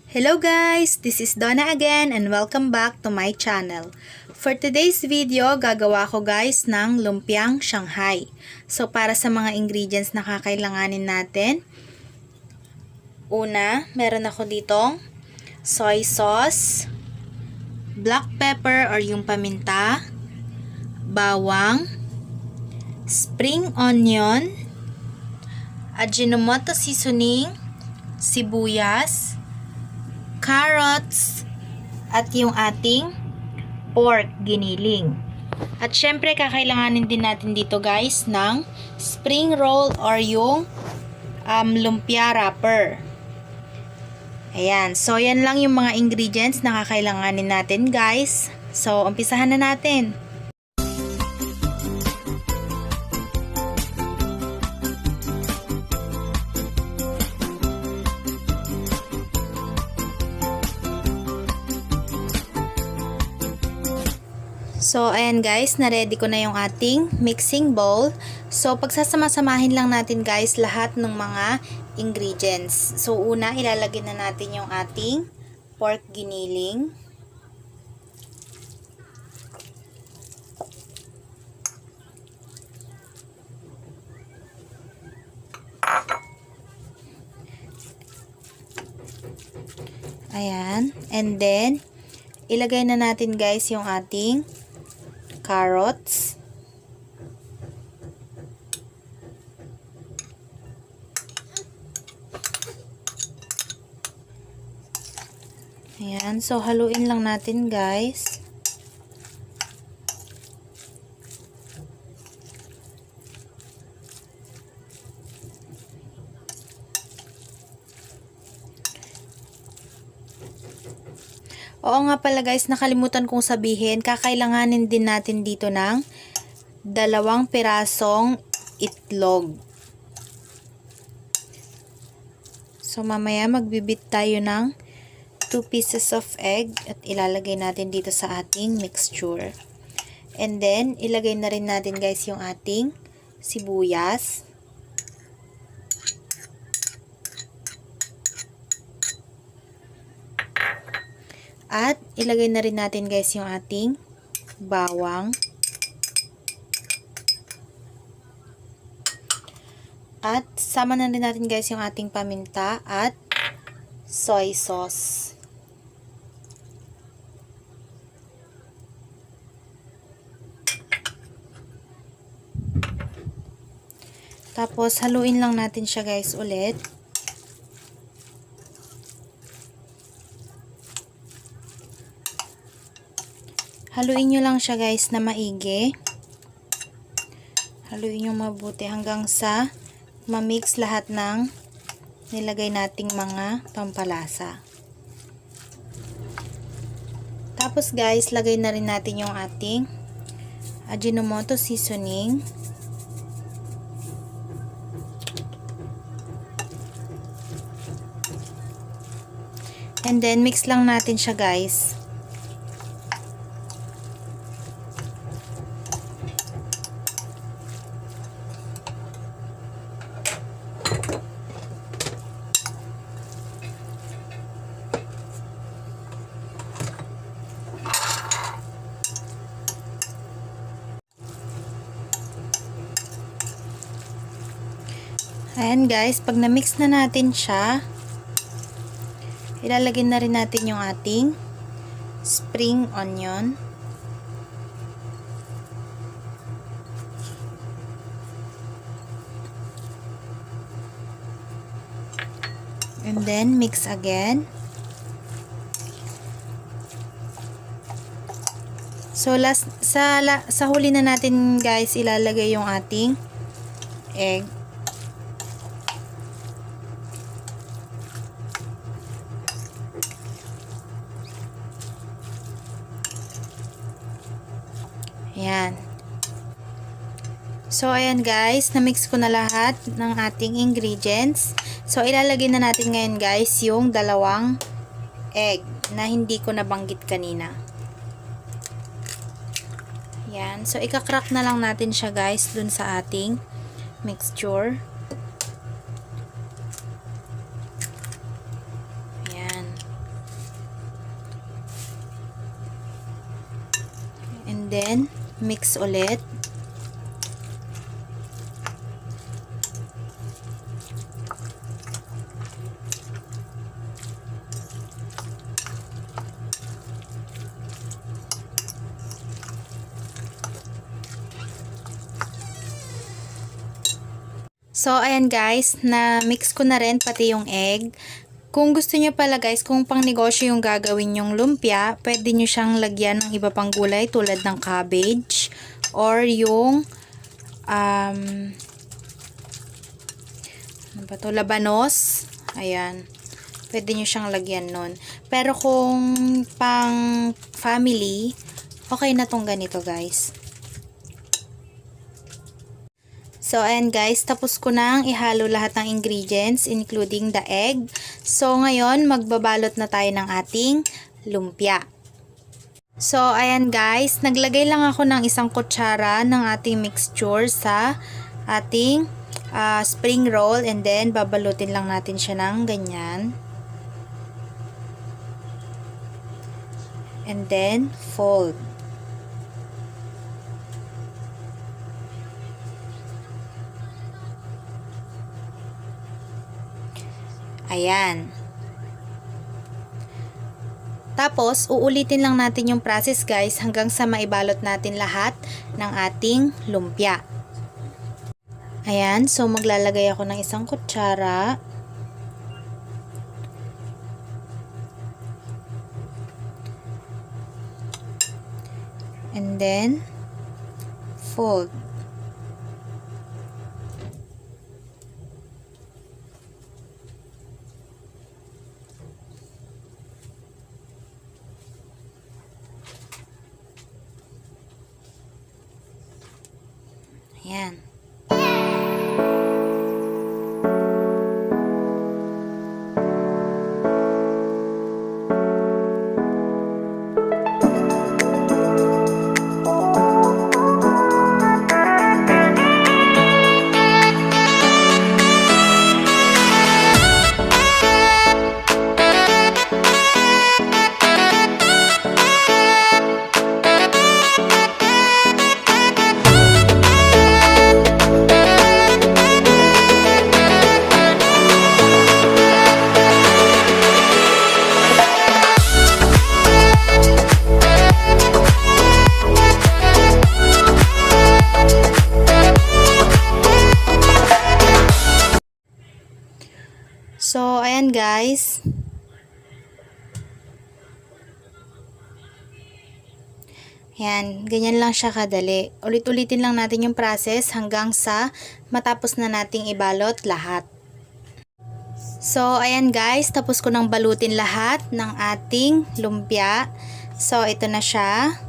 Hello guys! This is Donna again and welcome back to my channel. For today's video, gagawa ko guys ng lumpiang Shanghai. So para sa mga ingredients na kakailanganin natin, una, meron ako ditong soy sauce, black pepper or yung paminta, bawang, spring onion, Ajinomoto seasoning, sibuyas, carrots, at yung ating pork giniling. At syempre kakailanganin din natin dito guys ng spring roll or yung lumpia wrapper. Ayan, so yan lang yung mga ingredients na kakailanganin natin guys. So umpisahan na natin. So, ayan guys, na-ready ko na yung ating mixing bowl. So, pagsasama-samahin lang natin guys lahat ng mga ingredients. So, una, ilalagay na natin yung ating pork giniling. Ayan. And then, ilagay na natin guys yung ating carrots. Ayan. So, haluin lang natin guys. Oo nga pala guys, nakalimutan kong sabihin, kakailanganin din natin dito ng 2 pirasong itlog. So mamaya magbibit tayo ng 2 pieces of egg at ilalagay natin dito sa ating mixture. And then, ilagay na rin natin guys yung ating sibuyas. At ilagay na rin natin guys yung ating bawang. At sama na rin natin guys yung ating paminta at soy sauce. Tapos haluin lang natin siya guys ulit. Haluin nyo lang siya guys na maigi. Haluin nyo mabuti hanggang sa ma-mix lahat ng nilagay nating mga pampalasa. Tapos guys, lagay na rin natin yung ating Ajinomoto seasoning. And then mix lang natin siya guys. Ayan guys, pag na-mix na natin siya, ilalagay na rin natin yung ating spring onion. And then, mix again. So, sa huli na natin guys, ilalagay yung ating egg. Ayan. So, ayan guys, na-mix ko na lahat ng ating ingredients. So, ilalagay na natin ngayon guys yung 2 egg na hindi ko nabanggit kanina. Ayan. So, ika-crack na lang natin siya guys dun sa ating mixture. Ayan. And then, mix ulit. So, ayan guys, na-mix ko na rin pati yung egg. Kung gusto nyo pala guys, kung pang negosyo yung gagawin yung lumpia, pwede nyo siyang lagyan ng iba pang gulay tulad ng cabbage or yung ano ba to? Labanos. Ayan. Pwede nyo siyang lagyan nun. Pero kung pang family, okay na tong ganito guys. So, ayan guys, tapos ko nang ihalo lahat ng ingredients, including the egg. So, ngayon, magbabalot na tayo ng ating lumpia. So, ayan guys, naglagay lang ako ng 1 kutsara ng ating mixture sa ating spring roll, and then babalutin lang natin siya ng ganyan. And then, fold. Ayan. Tapos, uulitin lang natin yung process guys hanggang sa maibalot natin lahat ng ating lumpia. Ayan. So, maglalagay ako ng 1 kutsara. And then, fold. Ayan. So, ayan guys. Ayan, ganyan lang siya kadali. Ulit-ulitin lang natin yung process hanggang sa matapos na nating ibalot lahat. So, ayan guys, tapos ko nang balutin lahat ng ating lumpia. So, ito na siya.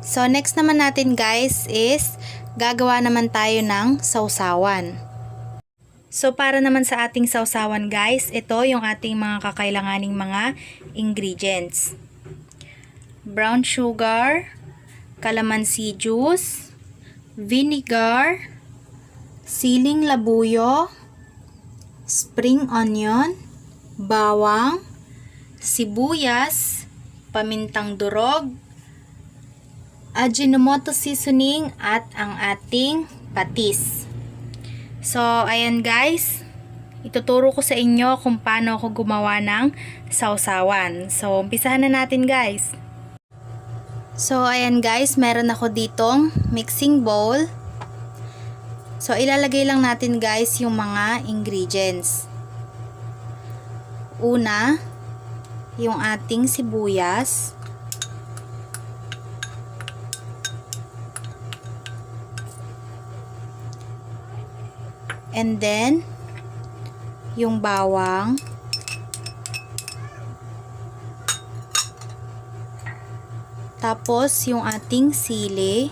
So, next naman natin guys is gagawa naman tayo ng sausawan. So, para naman sa ating sausawan guys, ito yung ating mga kakailanganing mga ingredients. Brown sugar, calamansi juice, vinegar, siling labuyo, spring onion, bawang, sibuyas, pamintang durog, Ajinomoto seasoning at ang ating patis. So, ayan guys, ituturo ko sa inyo kung paano ako gumawa ng sausawan. So, umpisahan na natin guys. So, ayan guys, meron ako ditong mixing bowl. So, ilalagay lang natin guys yung mga ingredients. Una, yung ating sibuyas. And then, yung bawang. Tapos, yung ating sili.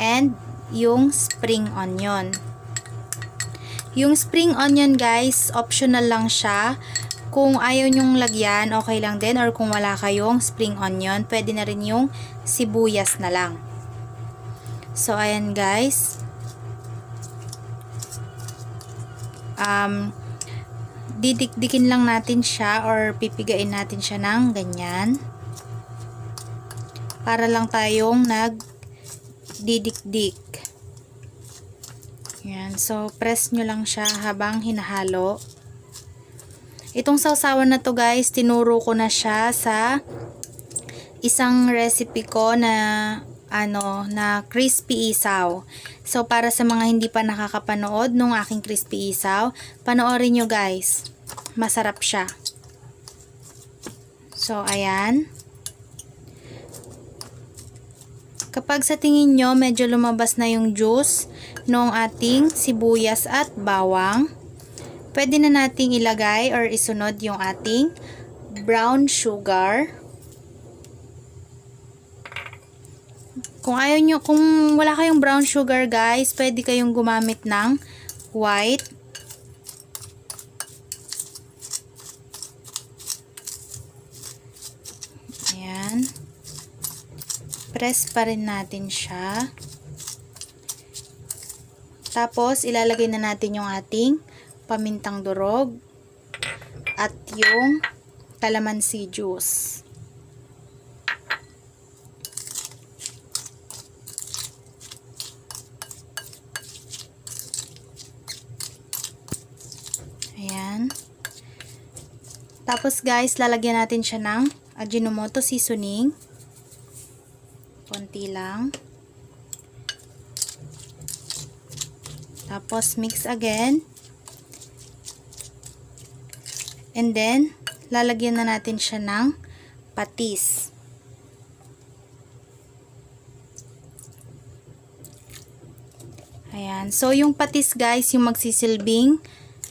And, yung spring onion. Yung spring onion guys, optional lang siya. Kung ayaw nyong lagyan, okay lang din. Or kung wala kayong spring onion, pwede na rin yung sibuyas na lang. So, ayan guys. Didikdikin lang natin siya or pipigain natin siya ng ganyan. para lang tayong nagdidikdik. Yan. So, press nyo lang siya habang hinahalo. Itong sausawan na to guys, tinuro ko na siya sa isang recipe ko na crispy isaw. So, para sa mga hindi pa nakakapanood nung aking crispy isaw, panoorin nyo guys. Masarap siya. So, ayan. Kapag sa tingin nyo, medyo lumabas na yung juice ng ating sibuyas at bawang, pwede na nating ilagay or isunod yung ating brown sugar. Kung wala kayong brown sugar guys, pwede kayong gumamit ng white. Ayan. Press pa rin natin siya. Tapos, ilalagay na natin yung ating pamintang durog at yung calamansi juice. Ayan. Tapos guys, lalagyan natin siya ng Ajinomoto seasoning. Konti lang. Tapos, mix again. And then, lalagyan na natin siya ng patis. Ayan. So, yung patis guys, yung magsisilbing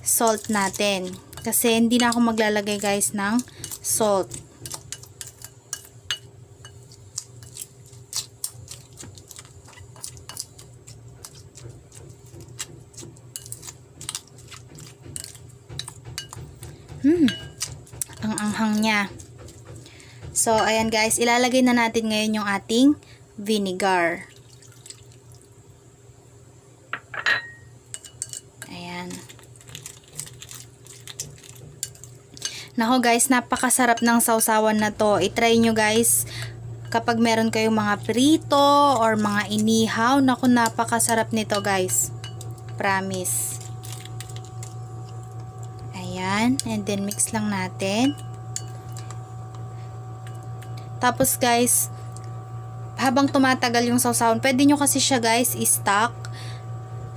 salt natin. Kasi, hindi na ako maglalagay guys ng salt. Ang anghang niya. So, ayan guys, ilalagay na natin ngayon yung ating vinegar. Ayan. Nako guys, napakasarap ng sausawan na to. I-try nyo guys kapag meron kayong mga prito or mga inihaw. Nako, napakasarap nito guys. Promise. Ayan. And then, mix lang natin. Tapos, guys, habang tumatagal yung sausawan, pwede nyo kasi siya, guys, i-stock.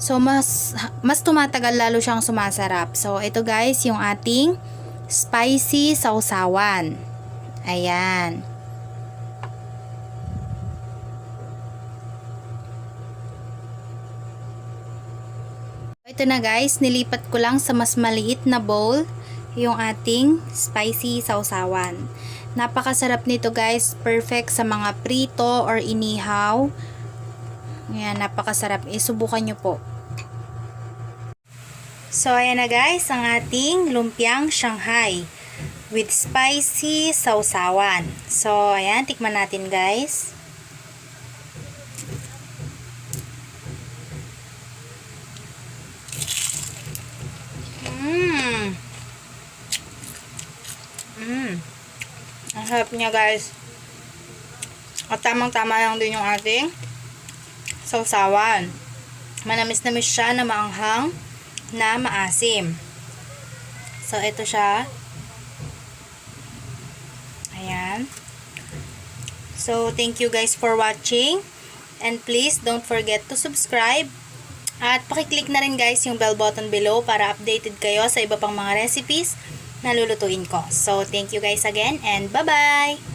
So, mas tumatagal, lalo siyang sumasarap. So, ito, guys, yung ating spicy sausawan. Ayan. Ito na guys, nilipat ko lang sa mas maliit na bowl yung ating spicy sausawan. Napakasarap nito guys, perfect sa mga prito or inihaw. Ayan, napakasarap. Subukan nyo po. So, ayan na guys, ang ating lumpiang Shanghai with spicy sausawan. So, ayan, tikman natin guys. Ang sarap niya guys. At tamang-tama lang din yung ating sausawan. Manamis-namis siya na maanghang na maasim. So, ito siya. Ayan. So, thank you guys for watching. And please, don't forget to subscribe. At pakiclick na rin guys yung bell button below para updated kayo sa iba pang mga recipes na lulutuin ko. So, thank you guys again and bye-bye!